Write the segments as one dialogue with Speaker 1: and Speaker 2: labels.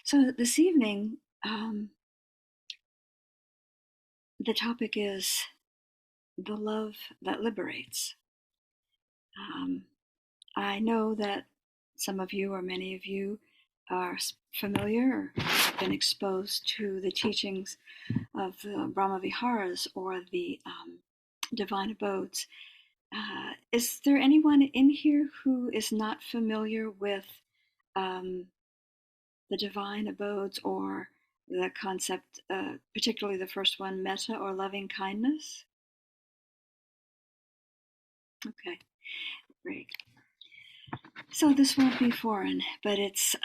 Speaker 1: So this evening, the topic is the love that liberates. Um, I know that some of you or many of you are familiar or have been exposed to the teachings of the Brahma Viharas or the divine abodes. Is there anyone in here who is not familiar with um, the divine abodes or the concept, particularly the first one, metta or loving kindness? Okay, great. So this won't be foreign, but it's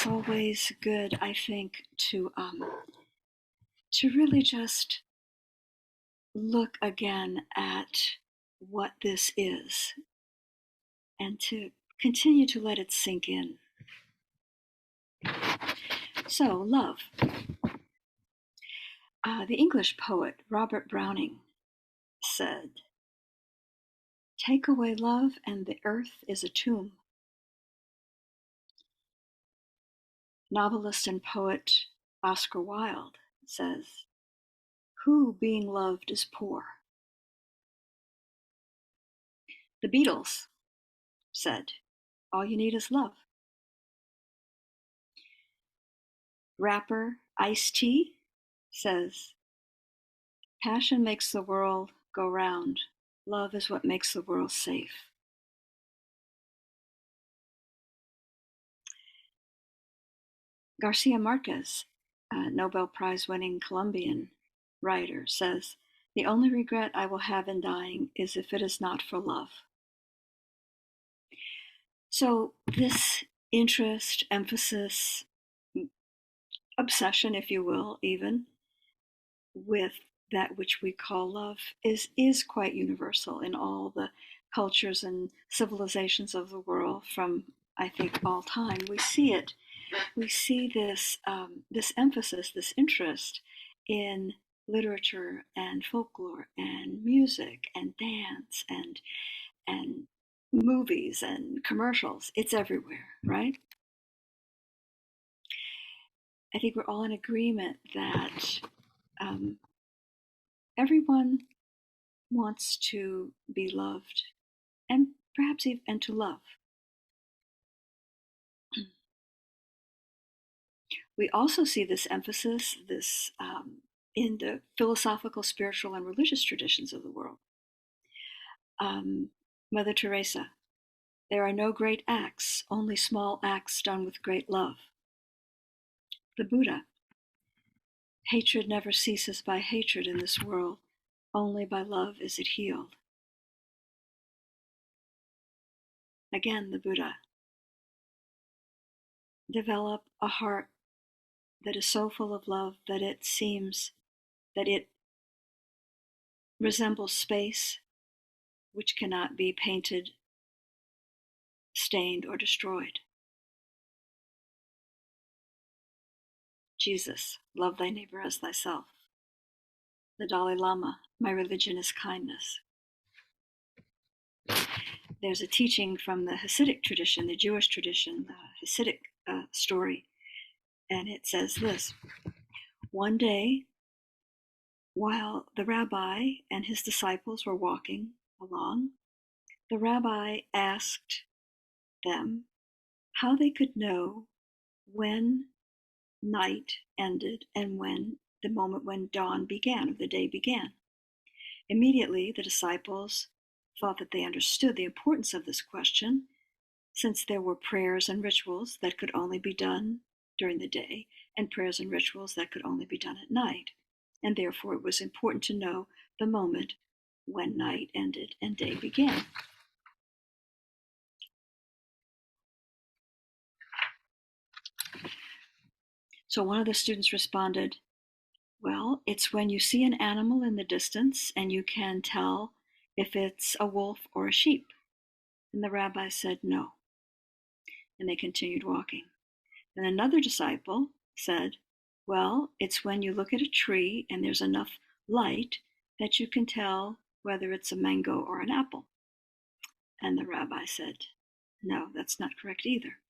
Speaker 1: always good, I think, to really just look again at what this is and to continue to let it sink in. So, love. The English poet Robert Browning said, "Take away love, and the earth is a tomb." Novelist and poet Oscar Wilde says, "Who, being loved, is poor?" The Beatles said, "All you need is love." Rapper Ice-T says, "Passion makes the world go round. Love is what makes the world safe." Garcia Marquez, a Nobel Prize-winning Colombian writer, says, "The only regret I will have in dying is if it is not for love." So this interest, emphasis, obsession, if you will, even, with that which we call love is quite universal in all the cultures and civilizations of the world from, I think, all time. We see it. We see this emphasis, this interest in literature and folklore and music and dance and movies and commercials. It's everywhere, right? I think we're all in agreement that um, everyone wants to be loved and perhaps even and to love. We also see this emphasis, this in the philosophical, spiritual, and religious traditions of the world. Mother Teresa, "There are no great acts, only small acts done with great love." The Buddha, "Hatred never ceases by hatred in this world, only by love is it healed." Again, the Buddha, "Develop a heart that is so full of love that it seems that it resembles space which cannot be painted, stained, or destroyed." Jesus, "Love thy neighbor as thyself." The Dalai Lama, "My religion is kindness." There's a teaching from the Hasidic tradition, the Jewish tradition, the Hasidic story, and it says this: one day, while the rabbi and his disciples were walking along, the rabbi asked them how they could know when night ended and when the moment when dawn began, or the day began. Immediately, the disciples thought that they understood the importance of this question, since there were prayers and rituals that could only be done during the day and prayers and rituals that could only be done at night. And therefore, it was important to know the moment when night ended and day began. So one of the students responded, "Well, it's when you see an animal in the distance and you can tell if it's a wolf or a sheep." And the rabbi said, "No." And they continued walking. Then another disciple said, "Well, it's when you look at a tree and there's enough light that you can tell whether it's a mango or an apple." And the rabbi said, "No, that's not correct either."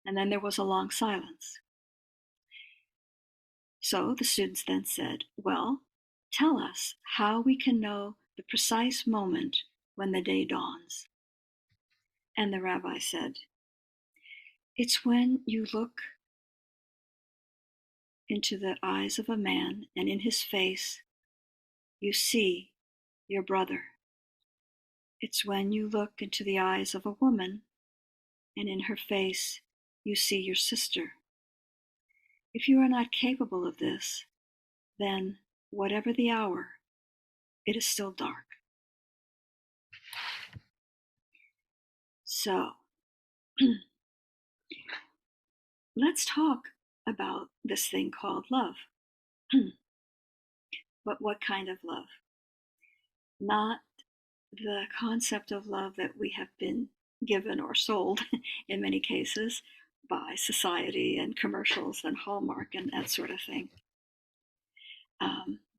Speaker 1: And then there was a long silence. So the students then said, well, tell us how we can know the precise moment when the day dawns. And the rabbi said, it's when you look into the eyes of a man and in his face you see your brother. It's when you look into the eyes of a woman and in her face you see your sister. If you are not capable of this, then whatever the hour, it is still dark. So, let's talk about this thing called love. But what kind of love? Not the concept of love that we have been given or sold in many cases by society and commercials and Hallmark and that sort of thing.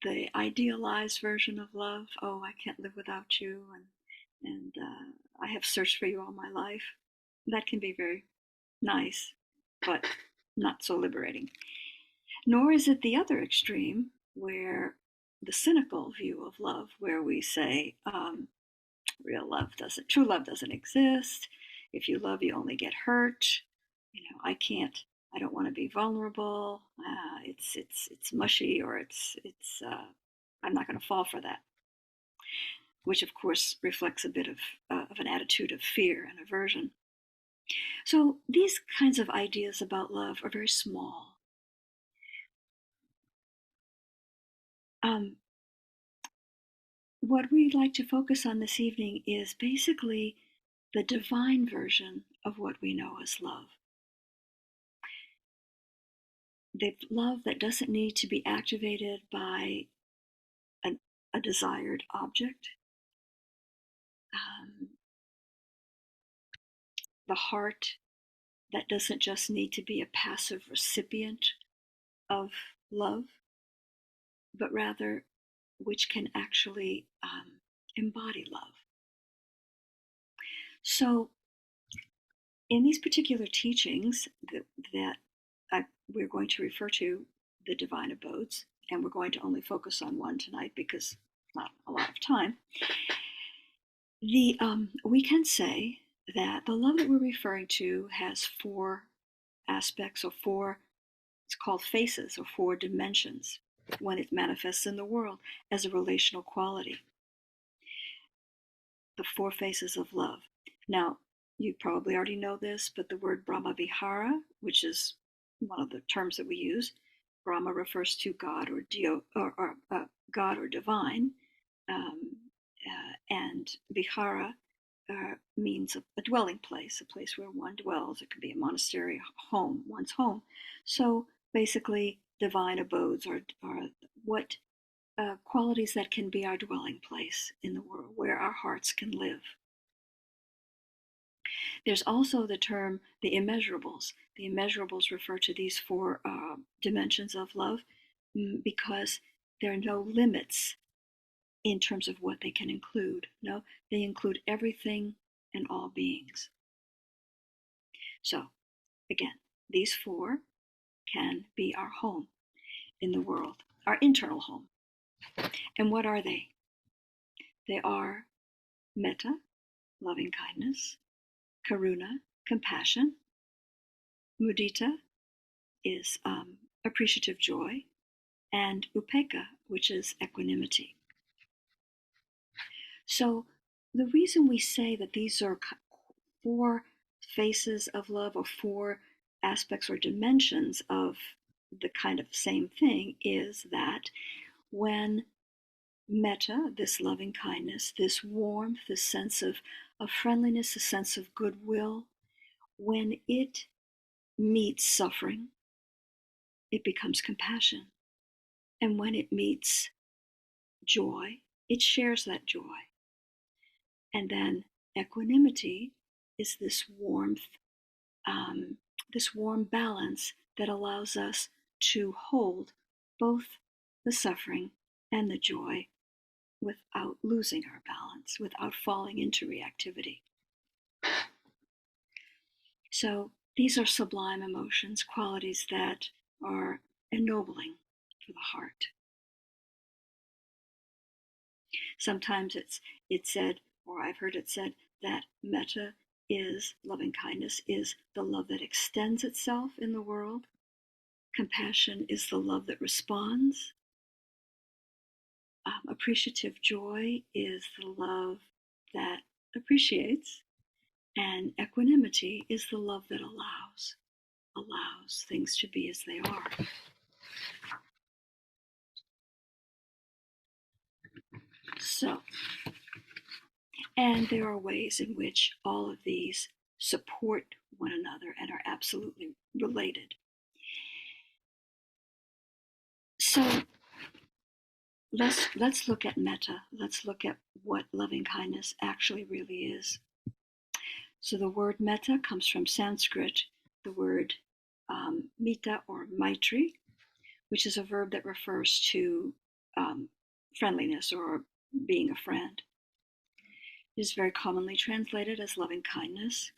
Speaker 1: The idealized version of love, oh, I can't live without you, and I have searched for you all my life. That can be very nice, but not so liberating. Nor is it the other extreme, where the cynical view of love, where we say, true love doesn't exist. If you love, you only get hurt. I don't want to be vulnerable. It's mushy, or I'm not going to fall for that. Which of course reflects a bit of an attitude of fear and aversion. So these kinds of ideas about love are very small. What we'd like to focus on this evening is basically the divine version of what we know as love. The love that doesn't need to be activated by a desired object. The heart that doesn't just need to be a passive recipient of love, but rather which can actually embody love. So in these particular teachings that we're going to refer to the divine abodes, and we're going to only focus on one tonight because not a lot of time, we can say that the love that we're referring to has four aspects, or four, it's called faces, or four dimensions when it manifests in the world as a relational quality. The four faces of love. Now, you probably already know this, but the word Brahma Vihara, which is one of the terms that we use, Brahma refers to God or God or divine, and Vihara means a dwelling place, a place where one dwells. It could be a monastery, a home, one's home. So basically, divine abodes are what qualities that can be our dwelling place in the world, where our hearts can live. There's also the term the immeasurables. The immeasurables refer to these four dimensions of love because there are no limits in terms of what they can include. No, they include everything and all beings. So, again, these four can be our home in the world, our internal home. And what are they? They are metta, loving kindness; karuna, compassion; mudita is appreciative joy; and upekkha, which is equanimity. So the reason we say that these are four faces of love, or four aspects or dimensions of the kind of same thing, is that when metta, this loving kindness, this warmth, this sense of friendliness, a sense of goodwill, when it meets suffering, it becomes compassion. And when it meets joy, it shares that joy. And then equanimity is this warmth, this warm balance that allows us to hold both the suffering and the joy without losing our balance, without falling into reactivity. So these are sublime emotions, qualities that are ennobling, for the heart. Sometimes it's said, or I've heard it said, that metta is, loving kindness is the love that extends itself in the world. Compassion is the love that responds. Appreciative joy is the love that appreciates. And equanimity is the love that allows things to be as they are. So, and there are ways in which all of these support one another and are absolutely related. So let's look at metta. Let's look at what loving kindness actually really is. So the word metta comes from Sanskrit, the word mita or maitri, which is a verb that refers to friendliness or being a friend. It is very commonly translated as loving kindness,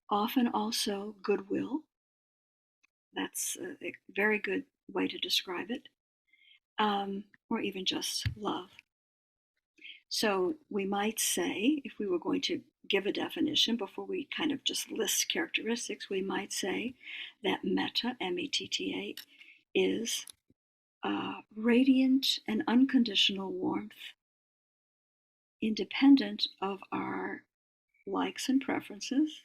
Speaker 1: often also goodwill. That's a very good way to describe it, or even just love. So we might say, if we were going to give a definition before we kind of just list characteristics, we might say that metta, M-E-T-T-A, is radiant and unconditional warmth, independent of our likes and preferences,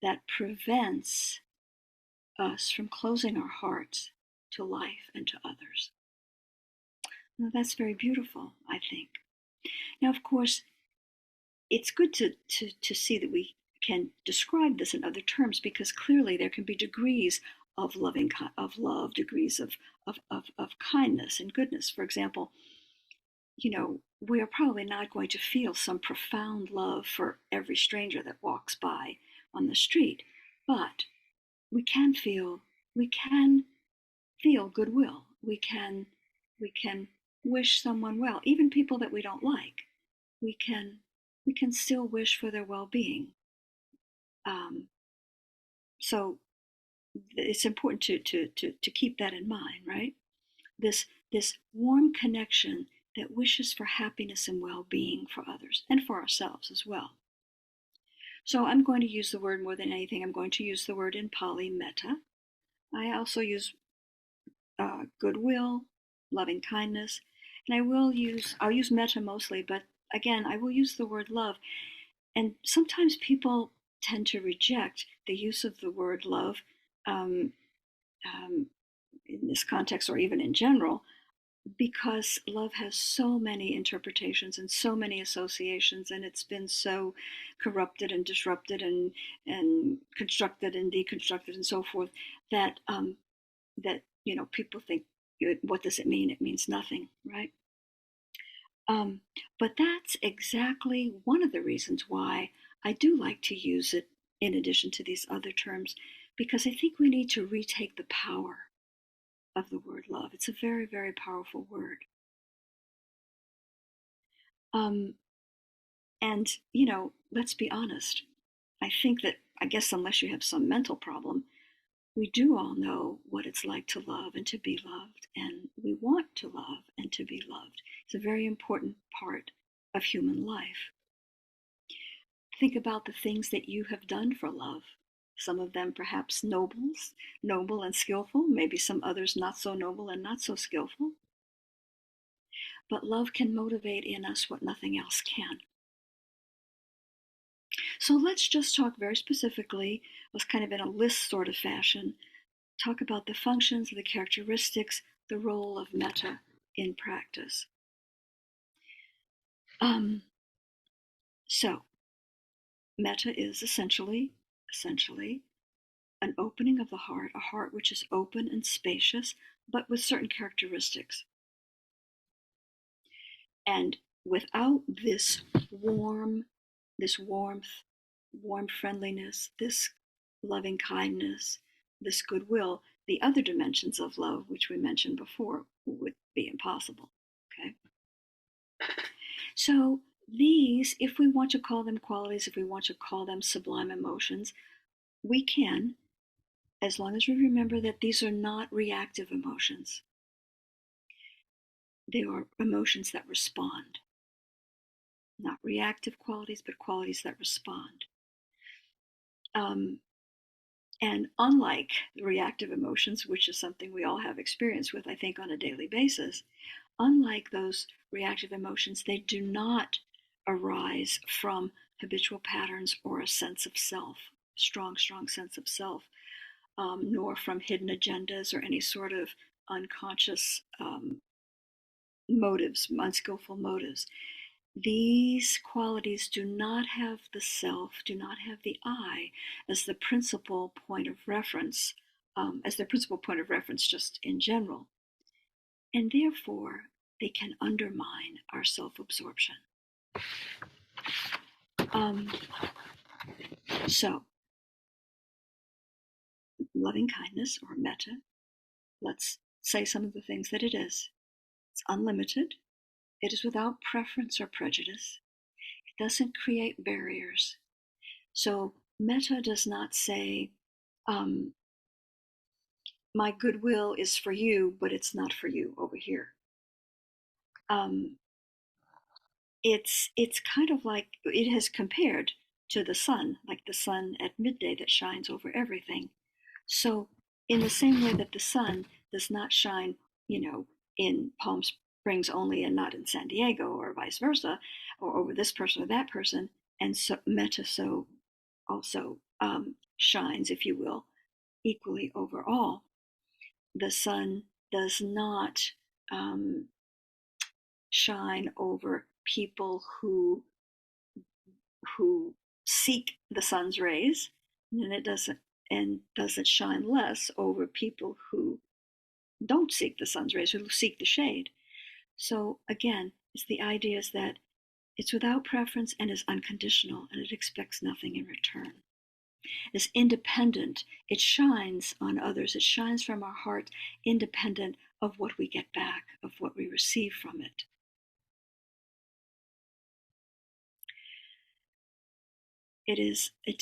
Speaker 1: that prevents us from closing our hearts to life and to others. Now, that's very beautiful, I think. Now, of course, it's good to see that we can describe this in other terms, because clearly there can be degrees of love, degrees of kindness and goodness. For example, we are probably not going to feel some profound love for every stranger that walks by on the street, but we can feel goodwill. We can wish someone well, even people that we don't like. We can still wish for their well-being. So it's important to keep that in mind, right? This warm connection that wishes for happiness and well-being for others and for ourselves as well. So I'm going to use the word more than anything. I'm going to use the word in Pali, metta. I also use goodwill, loving kindness, and I'll use metta mostly, but again, I will use the word love. And sometimes people tend to reject the use of the word love in this context, or even in general, because love has so many interpretations and so many associations, and it's been so corrupted and disrupted and constructed and deconstructed and so forth, that people think, what does it mean? It means nothing, right? But that's exactly one of the reasons why I do like to use it in addition to these other terms, because I think we need to retake the power of the word love. It's a very, very powerful word. And, let's be honest. I guess unless you have some mental problem, we do all know what it's like to love and to be loved, and we want to love and to be loved. It's a very important part of human life. Think about the things that you have done for love. Some of them perhaps noble and skillful, maybe some others not so noble and not so skillful. But love can motivate in us what nothing else can. So let's just talk very specifically, was kind of in a list sort of fashion, talk about the functions, the characteristics, the role of metta in practice. So metta is essentially an opening of the heart, a heart which is open and spacious, but with certain characteristics. And without this warmth, warm friendliness, this loving kindness, this goodwill, the other dimensions of love, which we mentioned before, would be impossible. Okay? So these, if we want to call them qualities, if we want to call them sublime emotions, we can, as long as we remember that these are not reactive emotions. They are emotions that respond, not reactive qualities, but qualities that respond. Um, and unlike reactive emotions, which is something we all have experience with, I think, on a daily basis, unlike those reactive emotions, they do not arise from habitual patterns or a sense of self, strong sense of self, nor from hidden agendas or any sort of unconscious motives, unskillful motives. These qualities do not have the self, do not have the I as the principal point of reference, as their principal point of reference just in general. And therefore, they can undermine our self-absorption. So, loving kindness or metta, let's say some of the things that it is. It's unlimited. It is without preference or prejudice. It doesn't create barriers. So, metta does not say, my goodwill is for you, but it's not for you over here. It's kind of like it has compared to the sun, like the sun at midday that shines over everything. So, in the same way that the sun does not shine, in Palm Springs only and not in San Diego, or vice versa, or over this person or that person, and so metta so also shines, if you will, equally over all. The sun does not um, shine over people who seek the sun's rays, and doesn't shine less over people who don't seek the sun's rays, who seek the shade. So again, it's the idea is that it's without preference and is unconditional, and it expects nothing in return. It's independent. It shines on others. It shines from our heart, independent of what we get back, of what we receive from it. It is a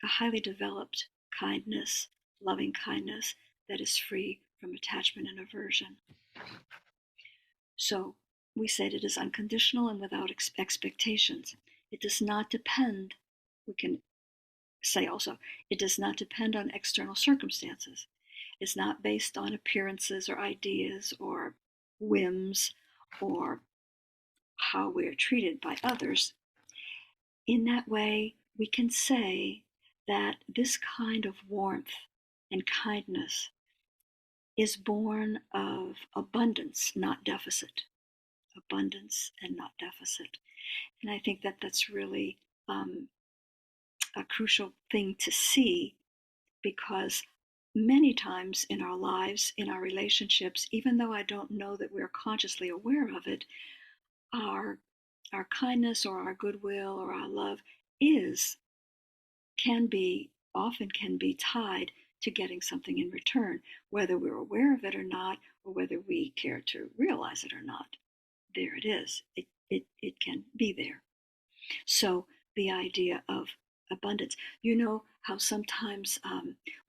Speaker 1: highly developed kindness, loving kindness that is free from attachment and aversion. So we said it is unconditional and without expectations. It does not depend, we can say also, it does not depend on external circumstances. It's not based on appearances or ideas or whims or how we're treated by others. In that way, we can say that this kind of warmth and kindness is born of abundance, not deficit. Abundance and not deficit. And I think that that's really a crucial thing to see, because many times in our lives, in our relationships, even though I don't know that we're consciously aware of it, our kindness or our goodwill or our love often can be tied to getting something in return, whether we're aware of it or not, or whether we care to realize it or not. There it is. It can be there. So the idea of abundance. You know how sometimes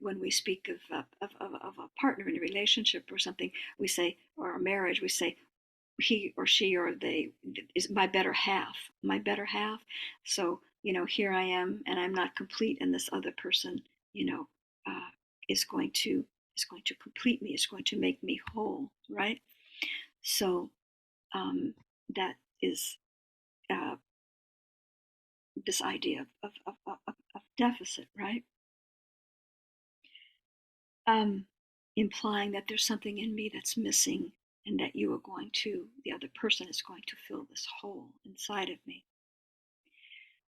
Speaker 1: when we speak of a partner in a relationship or something, we say, or a marriage, we say, he or she or they is my better half, my better half. So, here I am and I'm not complete, and this other person, uh, is going to complete me, is going to make me whole, right? So that is uh, this idea of deficit, right? Implying that there's something in me that's missing, and that the other person is going to fill this hole inside of me.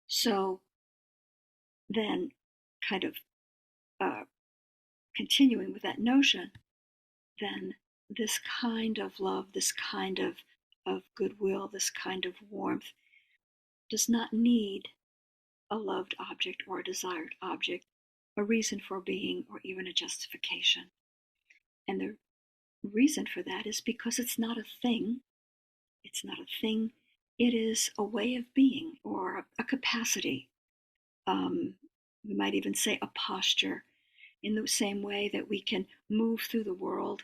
Speaker 1: So then, kind of continuing with that notion, then this kind of love, this kind of goodwill, this kind of warmth does not need a loved object or a desired object, a reason for being, or even a justification. And the reason for that is because it's not a thing. It's not a thing. It is a way of being, or a capacity. We might even say a posture, in the same way that we can move through the world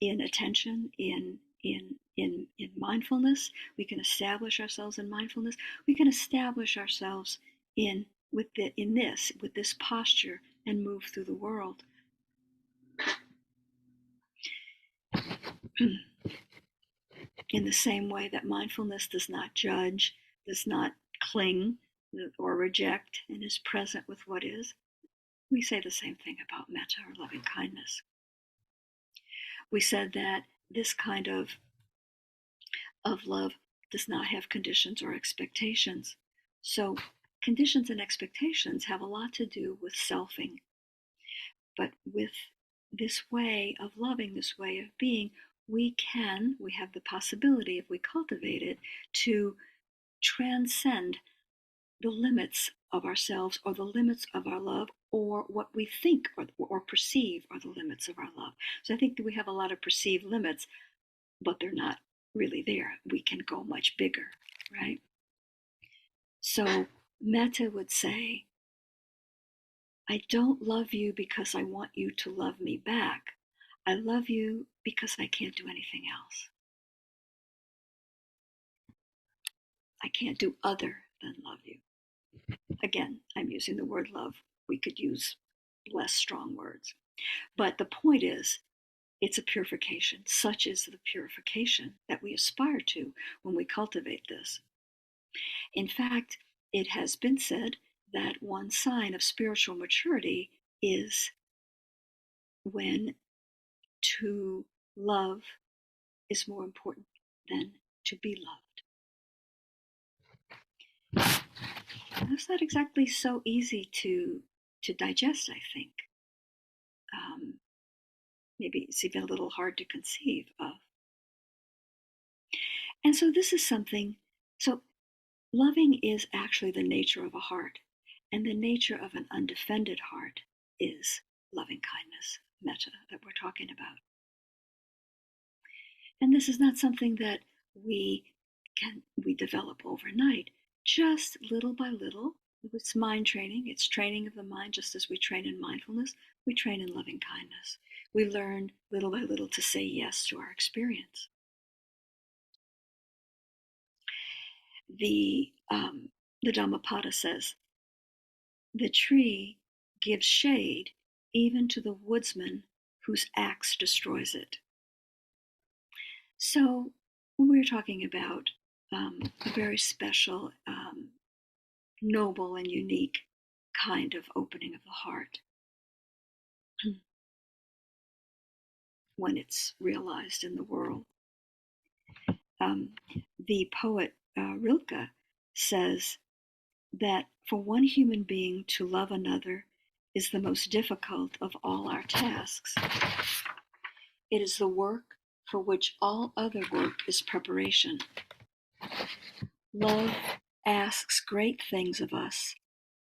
Speaker 1: in attention, in in mindfulness. We can establish ourselves in mindfulness. We can establish ourselves with this posture and move through the world. In the same way that mindfulness does not judge, does not cling or reject, and is present with what is, we say the same thing about metta or loving kindness. We said that this kind of love does not have conditions or expectations. So conditions and expectations have a lot to do with selfing. But with this way of loving, this way of being, we have the possibility, if we cultivate it, to transcend the limits of ourselves or the limits of our love or what we think or perceive are the limits of our love. So I think that we have a lot of perceived limits, but they're not really there. We can go much bigger, right? So metta would say, I don't love you because I want you to love me back. I love you because I can't do anything else. I can't do other than love you. Again, I'm using the word love. We could use less strong words. But the point is, it's a purification. Such is the purification that we aspire to when we cultivate this. In fact, it has been said that one sign of spiritual maturity is when to love is more important than to be loved. That's not exactly so easy to digest, I think. Maybe it's even a little hard to conceive of. And so this is something, so loving is actually the nature of a heart. And the nature of an undefended heart is loving kindness, metta, that we're talking about. And this is not something that we develop overnight, just little by little. It's mind training. It's training of the mind, just as we train in mindfulness. We train in loving kindness. We learn little by little to say yes to our experience. The Dhammapada says, the tree gives shade even to the woodsman whose axe destroys it. So we're talking about a very special, noble and unique kind of opening of the heart when it's realized in the world. The poet Rilke says that for one human being to love another is the most difficult of all our tasks. It is the work for which all other work is preparation. Love asks great things of us.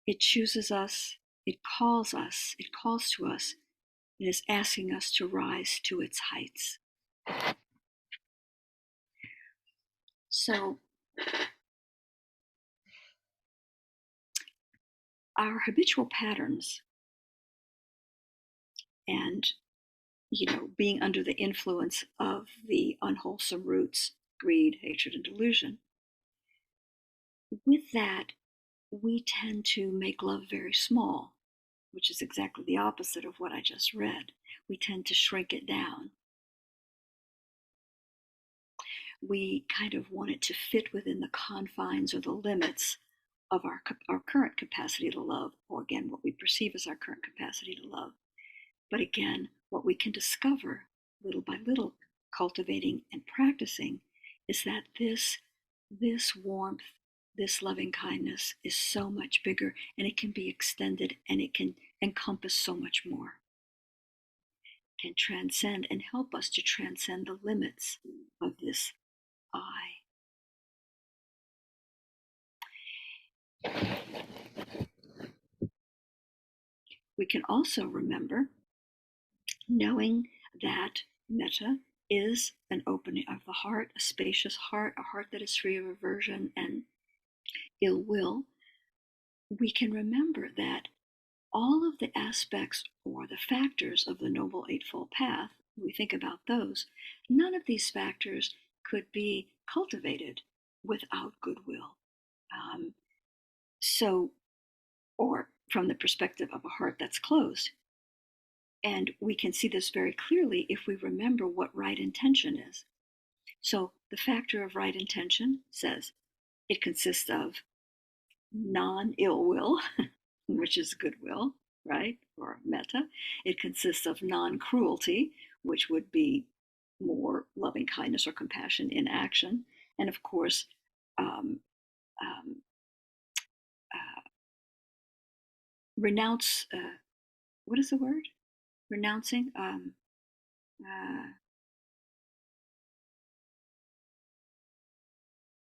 Speaker 1: It chooses us, it calls to us. It is asking us to rise to its heights. So, our habitual patterns and, being under the influence of the unwholesome roots, greed, hatred, and delusion, with that, we tend to make love very small, which is exactly the opposite of what I just read. We tend to shrink it down. We kind of want it to fit within the confines or the limits of our current capacity to love, or again, what we perceive as our current capacity to love. But again, what we can discover little by little, cultivating and practicing, is that this warmth, this loving kindness is so much bigger, and it can be extended, and it can encompass so much more. It can transcend and help us to transcend the limits of this I. We can also remember, knowing that metta is an opening of the heart, a spacious heart, a heart that is free of aversion and ill will, we can remember that all of the aspects or the factors of the Noble Eightfold Path we think about those, none of these factors could be cultivated without goodwill. Um, so, or from the perspective of a heart that's closed. And we can see this very clearly if we remember what right intention is. So, the factor of right intention says it consists of non ill will, which is goodwill, right? Or metta. It consists of non cruelty, which would be more loving kindness or compassion in action. And of course, um, um, uh, renounce, what is the word? Renouncing? Uh,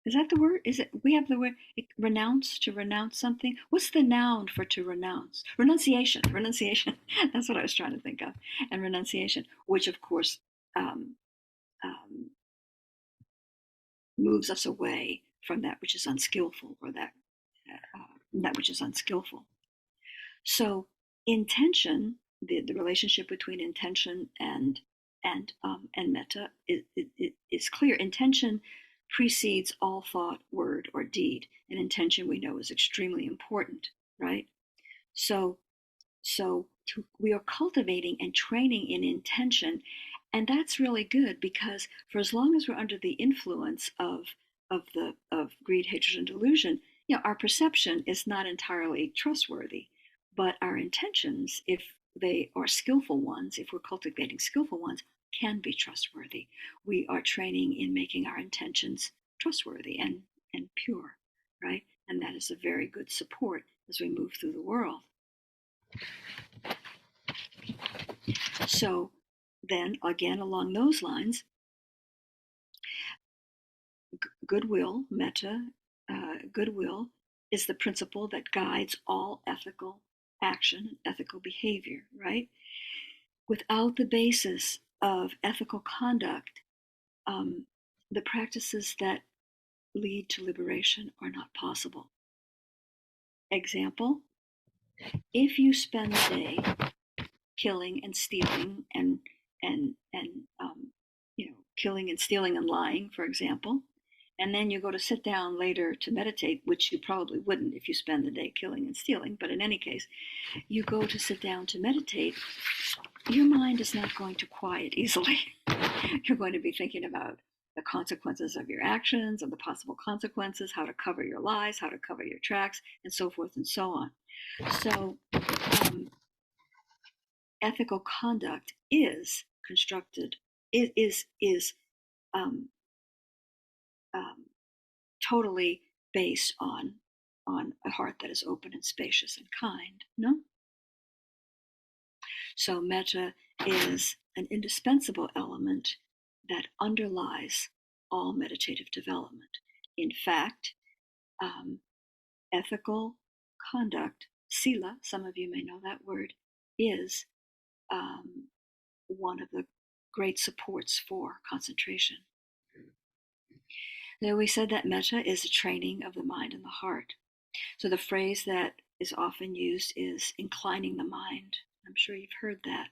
Speaker 1: is that the word? Is it? We have the word renounce, to renounce something. What's the noun for to renounce? Renunciation. Renunciation. That's what I was trying to think of. And renunciation, which of course um, um, moves us away from that which is unskillful, or that which is unskillful. So intention, the relationship between intention and metta is clear. Intention precedes all thought, word, or deed, and intention we know is extremely important, right? So we are cultivating and training in intention, and that's really good, because for as long as we're under the influence of greed, hatred, and delusion, our perception is not entirely trustworthy, but our intentions, if they are skillful ones, if we're cultivating skillful ones, can be trustworthy. We are training in making our intentions trustworthy and pure, right? And that is a very good support as we move through the world. So then, again, along those lines, goodwill, metta, goodwill is the principle that guides all ethical action, ethical behavior, right? Without the basis of ethical conduct, um, the practices that lead to liberation are not possible. Example, if you spend the day killing and stealing and killing and stealing and lying, for example, and then you go to sit down later to meditate, which you probably wouldn't if you spend the day killing and stealing, but in any case, you go to sit down to meditate, your mind is not going to quiet easily. You're going to be thinking about the consequences of your actions, of the possible consequences, how to cover your lies, how to cover your tracks, and so forth and so on. So ethical conduct is constructed, is um, um, totally based on a heart that is open and spacious and kind. No. So metta is an indispensable element that underlies all meditative development. In fact, um, ethical conduct, sila, some of you may know that word, is um, one of the great supports for concentration. Now, we said that metta is a training of the mind and the heart. So the phrase that is often used is inclining the mind. I'm sure you've heard that.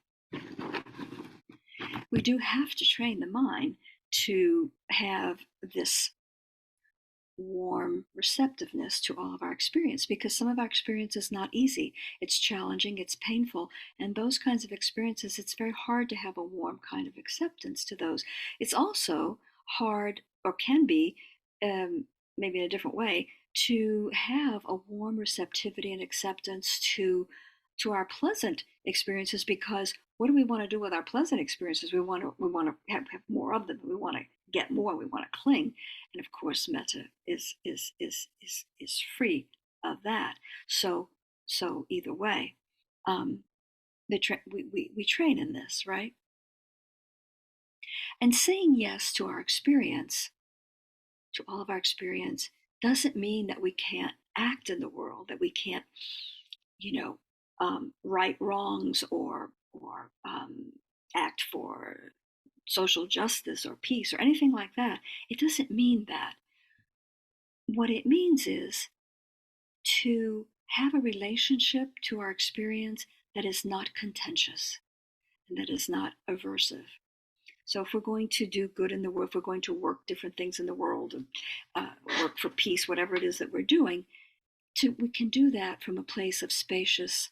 Speaker 1: We do have to train the mind to have this warm receptiveness to all of our experience, because some of our experience is not easy. It's challenging, it's painful, and those kinds of experiences, it's very hard to have a warm kind of acceptance to those. It's also hard, or can be, maybe in a different way, to have a warm receptivity and acceptance to our pleasant experiences, because what do we want to do with our pleasant experiences? We want to have more of them. We want to get more. We want to cling, and of course, metta is free of that. So either way, we train in this, right? And saying yes to our experience, to all of our experience, doesn't mean that we can't act in the world, that we can't, right wrongs or act for social justice or peace or anything like that. It doesn't mean that. What it means is to have a relationship to our experience that is not contentious, and that is not aversive. So if we're going to do good in the world, if we're going to work different things in the world, work for peace, whatever it is that we're doing, we can do that from a place of spaciousness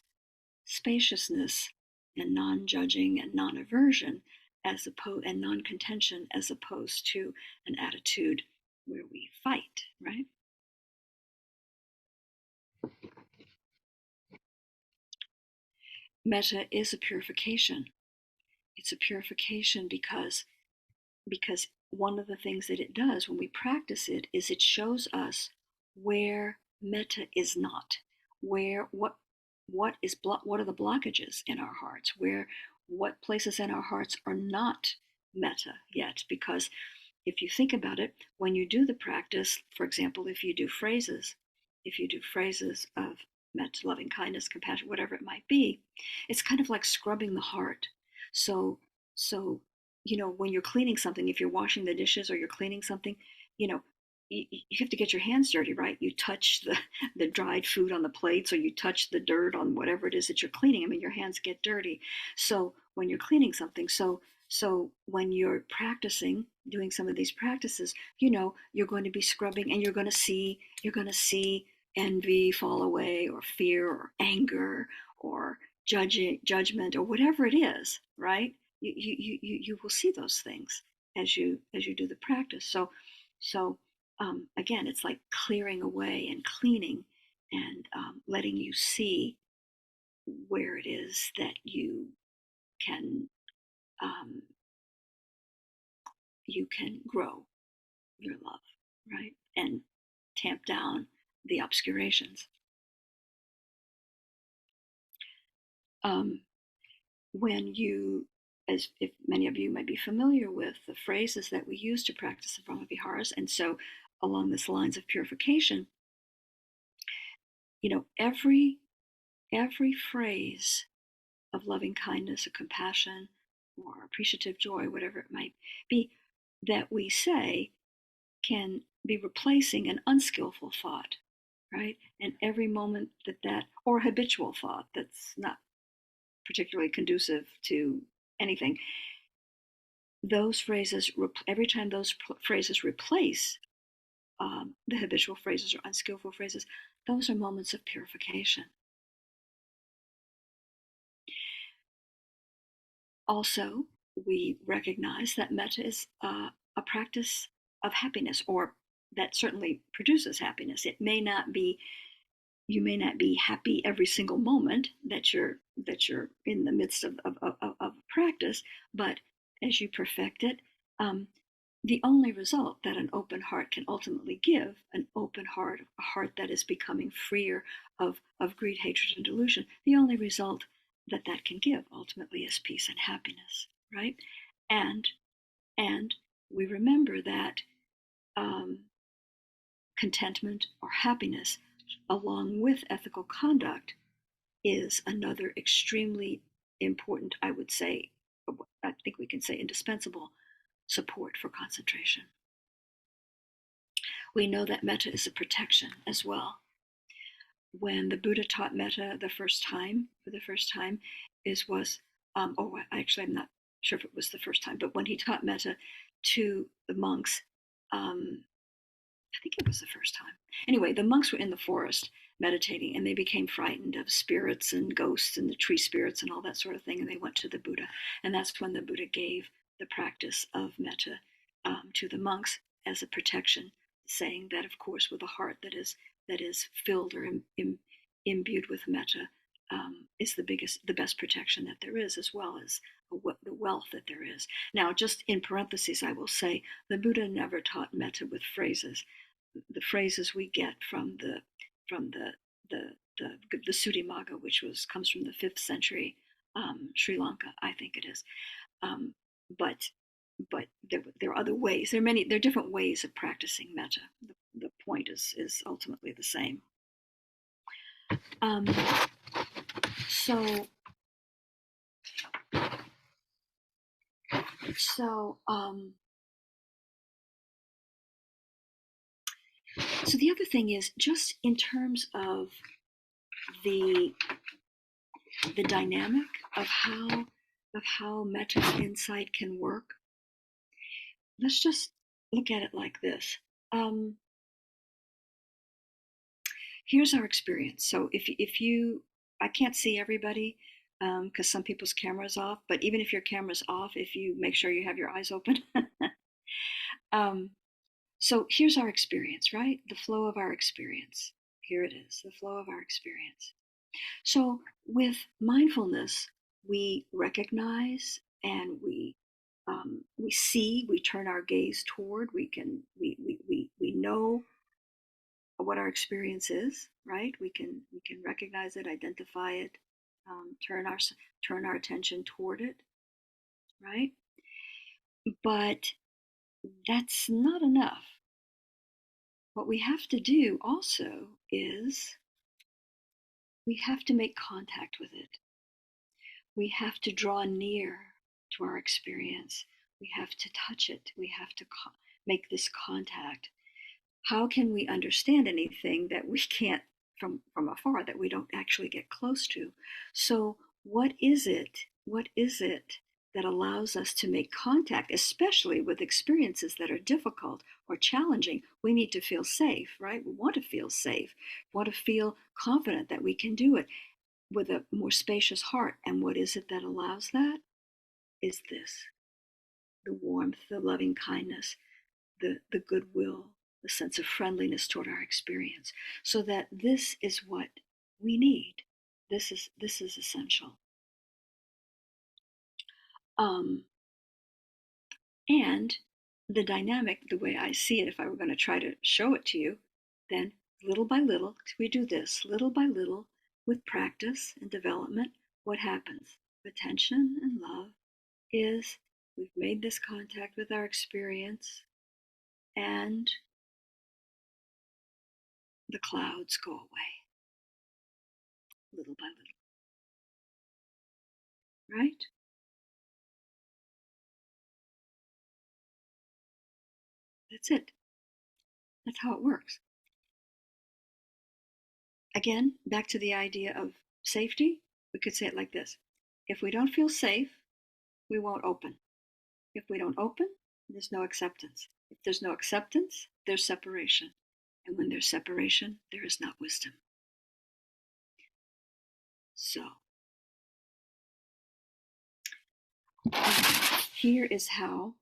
Speaker 1: and non-judging and non-aversion, and non-contention, as opposed to an attitude where we fight, right? Metta is a purification. It's a purification because one of the things that it does when we practice it is it shows us where metta is not, where what are the blockages in our hearts, what places in our hearts are not metta yet. Because if you think about it, when you do the practice, for example, if you do phrases of metta, loving kindness, compassion, whatever it might be, it's kind of like scrubbing the heart. So when you're cleaning something, if you're washing the dishes or you're cleaning something, you have to get your hands dirty, right? You touch the dried food on the plates, or you touch the dirt on whatever it is that you're cleaning. I mean, your hands get dirty. So when you're cleaning something, so when you're practicing, doing some of these practices, you're going to be scrubbing, and you're going to see envy fall away, or fear, or anger, or judgment, or whatever it is, right? You will see those things as you do the practice. So again, it's like clearing away and cleaning, and letting you see where it is that um, you can grow your love, right, and tamp down the obscurations. When you, as if many of you might be familiar with the phrases that we use to practice the Brahmaviharas, and so along this lines of purification, every phrase of loving kindness or compassion or appreciative joy, whatever it might be, that we say can be replacing an unskillful thought, right? And every moment or habitual thought that's not particularly conducive to anything, those phrases, every time those phrases replace the habitual phrases or unskillful phrases, those are moments of purification. Also, we recognize that metta is a practice of happiness, or that certainly produces happiness. You may not be happy every single moment that you're in the midst of practice, but as you perfect it, the only result that an open heart can ultimately give, a heart that is becoming freer of greed, hatred, and delusion, the only result that can give ultimately is peace and happiness, right? And we remember that contentment or happiness, along with ethical conduct, is another extremely important, I think we can say indispensable, support for concentration. We know that metta is a protection as well. When the Buddha taught metta for the first time, actually, I'm not sure if it was the first time, but when he taught metta to the monks, I think it was the first time. Anyway, the monks were in the forest meditating, and they became frightened of spirits and ghosts and the tree spirits and all that sort of thing, and they went to the Buddha. And that's when the Buddha gave the practice of metta to the monks as a protection, saying that, of course, with a heart that is filled or imbued with metta, is the best protection that there is, as well as the wealth that there is. Now, just in parentheses, I will say the Buddha never taught metta with phrases. The phrases we get from the Suttimagga, which comes from the 5th century Sri Lanka, I think it is. But there are other ways. There are different ways of practicing metta. The point is ultimately the same. So the other thing is, just in terms of the dynamic of how of how metta insight can work, let's just look at it like this. Um, Here's our experience. So if you, I can't see everybody because some people's cameras off, but even if your camera's off, if you make sure you have your eyes open. um, so here's our experience, right? The flow of our experience. Here it is, the flow of our experience. So with mindfulness, we recognize and we see, we turn our gaze toward, we know what our experience is, right? We can recognize it, identify it, turn our attention toward it, right? But that's not enough. What we have to do also is we have to make contact with it. We have to draw near to our experience. We have to touch it. We have to make this contact. How can we understand anything that we can't from afar, that we don't actually get close to? So what is it that allows us to make contact, especially with experiences that are difficult or challenging? We need to feel safe, right? We want to feel safe. We want to feel confident that we can do it with a more spacious heart. And what is it that allows that? Is this: the warmth, the loving kindness, the goodwill, the sense of friendliness toward our experience, so that this is what we need. This is essential. Um, and the dynamic, the way I see it, if I were going to try to show it to you, then little by little, we do this little by little with practice and development. What happens? Attention and love is we've made this contact with our experience, and the clouds go away little by little, right? That's it. That's how it works. Again, back to the idea of safety, we could say it like this: if we don't feel safe, we won't open. If we don't open, there's no acceptance. If there's no acceptance, there's separation. And when there's separation, there is not wisdom. So, here is how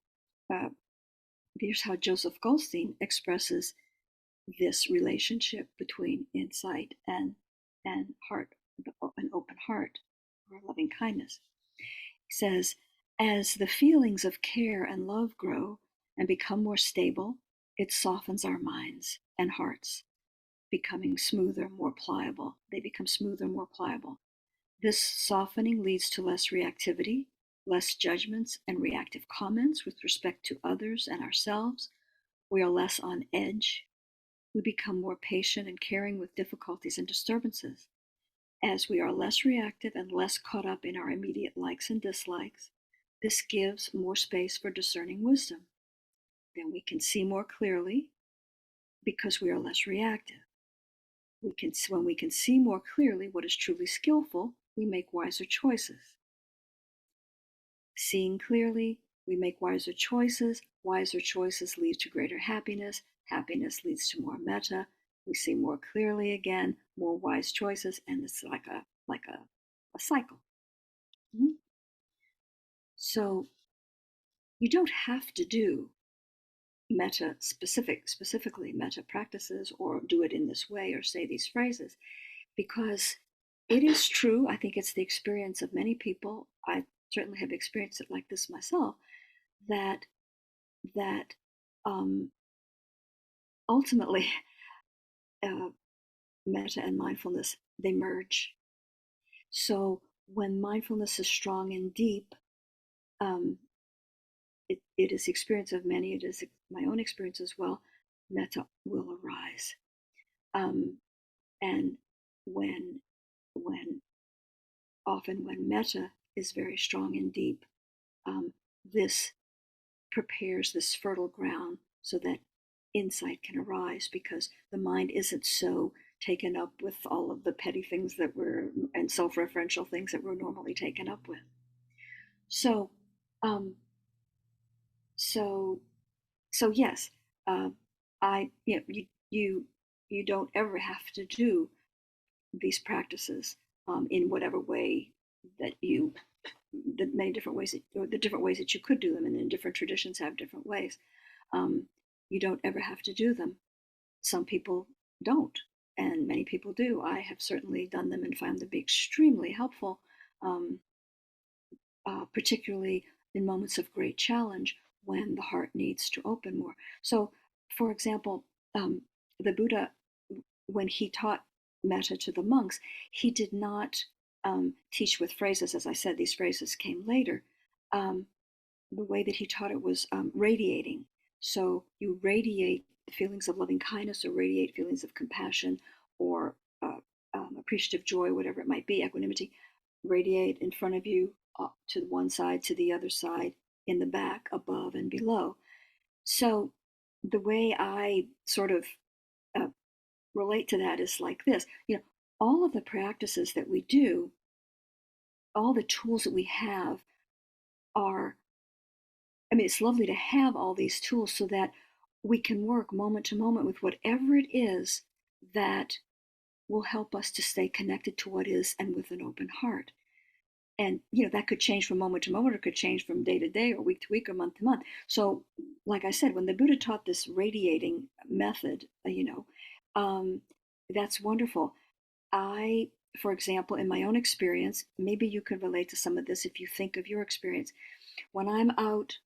Speaker 1: uh, here's how Joseph Goldstein expresses this relationship between insight and heart, an open heart, or loving kindness. He says, as the feelings of care and love grow and become more stable, it softens our minds and hearts, becoming smoother, more pliable. They become smoother, more pliable. This softening leads to less reactivity, less judgments and reactive comments with respect to others and ourselves. We are less on edge. We become more patient and caring with difficulties and disturbances. As we are less reactive and less caught up in our immediate likes and dislikes, this gives more space for discerning wisdom. Then we can see more clearly because we are less reactive. When we can see more clearly what is truly skillful, we make wiser choices. Seeing clearly, we make wiser choices. Wiser choices lead to greater happiness. Happiness leads to more metta. We see more clearly again, more wise choices, and it's like a cycle. Mm-hmm. So you don't have to do specifically metta practices, or do it in this way, or say these phrases, because it is true. I think it's the experience of many people. I certainly have experienced it like this myself, that that um, ultimately uh, metta and mindfulness, they merge. So when mindfulness is strong and deep, um, it is the experience of many. It is my own experience as well. Metta will arise, and when when often when metta is very strong and deep, this prepares this fertile ground so that insight can arise, because the mind isn't so taken up with all of the petty things that we're and self-referential things that we're normally taken up with. So, um, so, so yes, uh, you don't ever have to do these practices in whatever way that you the many different ways that, or the different ways that you could do them, and then different traditions have different ways. Um, you don't ever have to do them. Some people don't, and many people do. I have certainly done them and found them to be extremely helpful, um, particularly in moments of great challenge when the heart needs to open more. So, for example, um, the Buddha, when he taught metta to the monks, he did not teach with phrases. As I said, these phrases came later. Um, the way that he taught it was radiating. So you radiate feelings of loving kindness, or radiate feelings of compassion, or appreciative joy, whatever it might be, equanimity, radiate in front of you, to one side, to the other side, in the back, above, and below. So the way I sort of uh, relate to that is like this. All of the practices that we do, all the tools that we have are, I mean, it's lovely to have all these tools so that we can work moment to moment with whatever it is that will help us to stay connected to what is, and with an open heart. And that could change from moment to moment, or could change from day to day, or week to week, or month to month. So, like I said, when the Buddha taught this radiating method, that's wonderful. I, for example, in my own experience, maybe you could relate to some of this if you think of your experience. When I'm out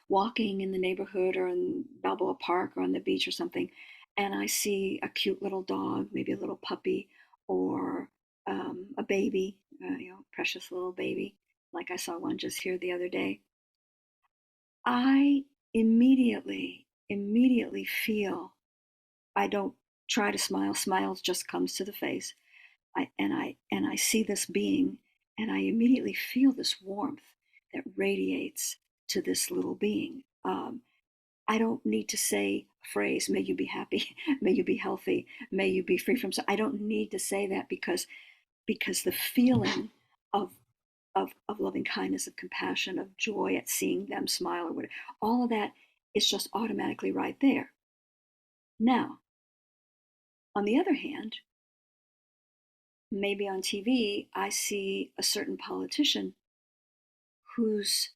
Speaker 1: walking in the neighborhood, or in Balboa Park, or on the beach or something, and I see a cute little dog, maybe a little puppy, or a baby, precious little baby, like I saw one just here the other day, I immediately feel, I don't try to smile, smiles just comes to the face. I see this being, and I immediately feel this warmth that radiates to this little being. I don't need to say a phrase, may you be happy, may you be healthy, may you be free from. So I don't need to say that, because the feeling of of loving kindness, of compassion, of joy at seeing them smile, or whatever, all of that is just automatically right there. Now, on the other hand, maybe on TV I see a certain politician whose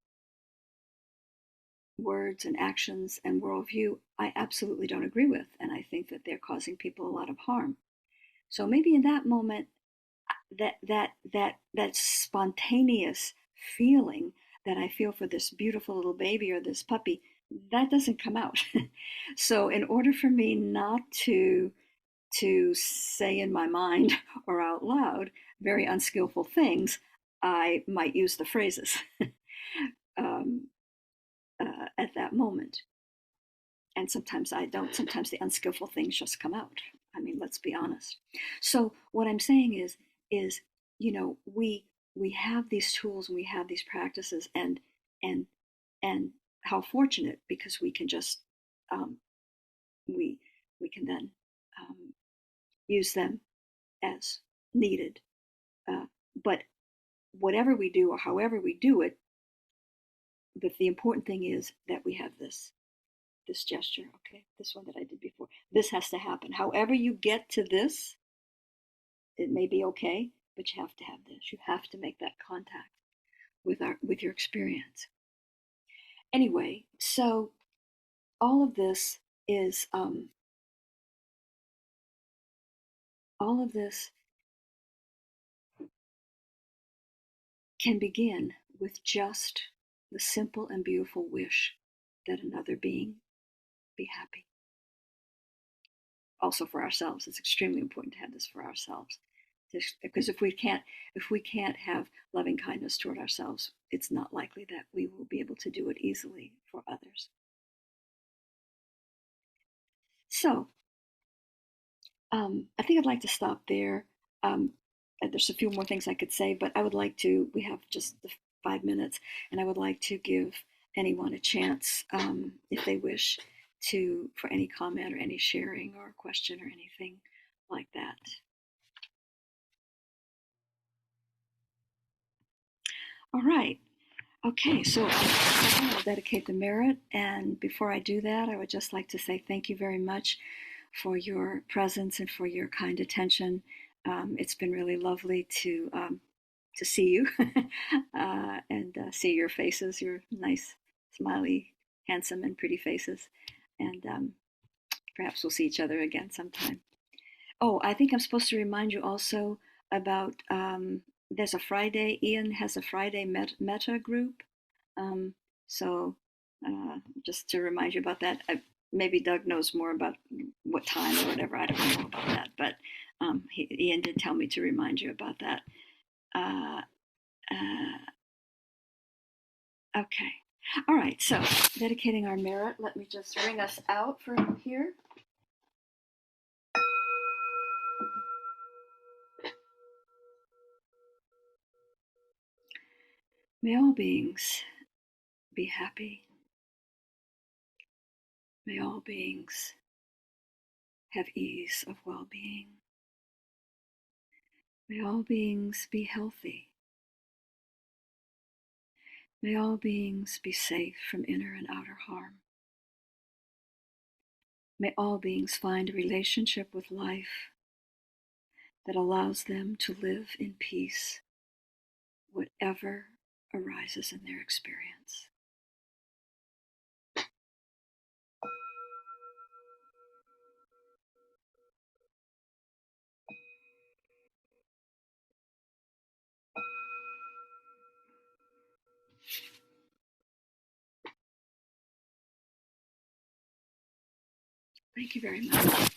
Speaker 1: words and actions and worldview I absolutely don't agree with, and I think that they're causing people a lot of harm. So maybe in that moment, that spontaneous feeling that I feel for this beautiful little baby or this puppy, that doesn't come out. So in order for me not to say in my mind or out loud very unskillful things, I might use the phrases um, at that moment. And sometimes I don't. Sometimes the unskillful things just come out. I mean, let's be honest. So what I'm saying is we have these tools, and we have these practices, and and how fortunate, because we can just um, we we can then um, use them as needed. But whatever we do, or however we do it, the important thing is that we have this gesture, okay, this one that I did before. This has to happen. However you get to this, it may be okay, but you have to have this. You have to make that contact with your experience. Anyway, so all of this is all of this can begin with just the simple and beautiful wish that another being be happy. Also for ourselves, it's extremely important to have this for ourselves, because if we can't have loving kindness toward ourselves, it's not likely that we will be able to do it easily for others. So I think I'd like to stop there. There's a few more things I could say, but I would like to, we have just the 5 minutes, and I would like to give anyone a chance, if they wish, for any comment or any sharing or question or anything like that. All right. Okay, so I'll dedicate the merit. And before I do that, I would just like to say thank you very much for your presence and for your kind attention. It's been really lovely to see you and see your faces, your nice, smiley, handsome, and pretty faces. And perhaps we'll see each other again sometime. Oh, I think I'm supposed to remind you also about there's a Friday, Ian has a Friday meta group. Um, so just to remind you about that, maybe Doug knows more about what time or whatever. I don't know about that, but Ian did tell me to remind you about that. Uh, okay. All right. So dedicating our merit. Let me just ring us out from here. May all beings be happy. May all beings have ease of well-being. May all beings be healthy. May all beings be safe from inner and outer harm. May all beings find a relationship with life that allows them to live in peace, whatever arises in their experience. Thank you very much.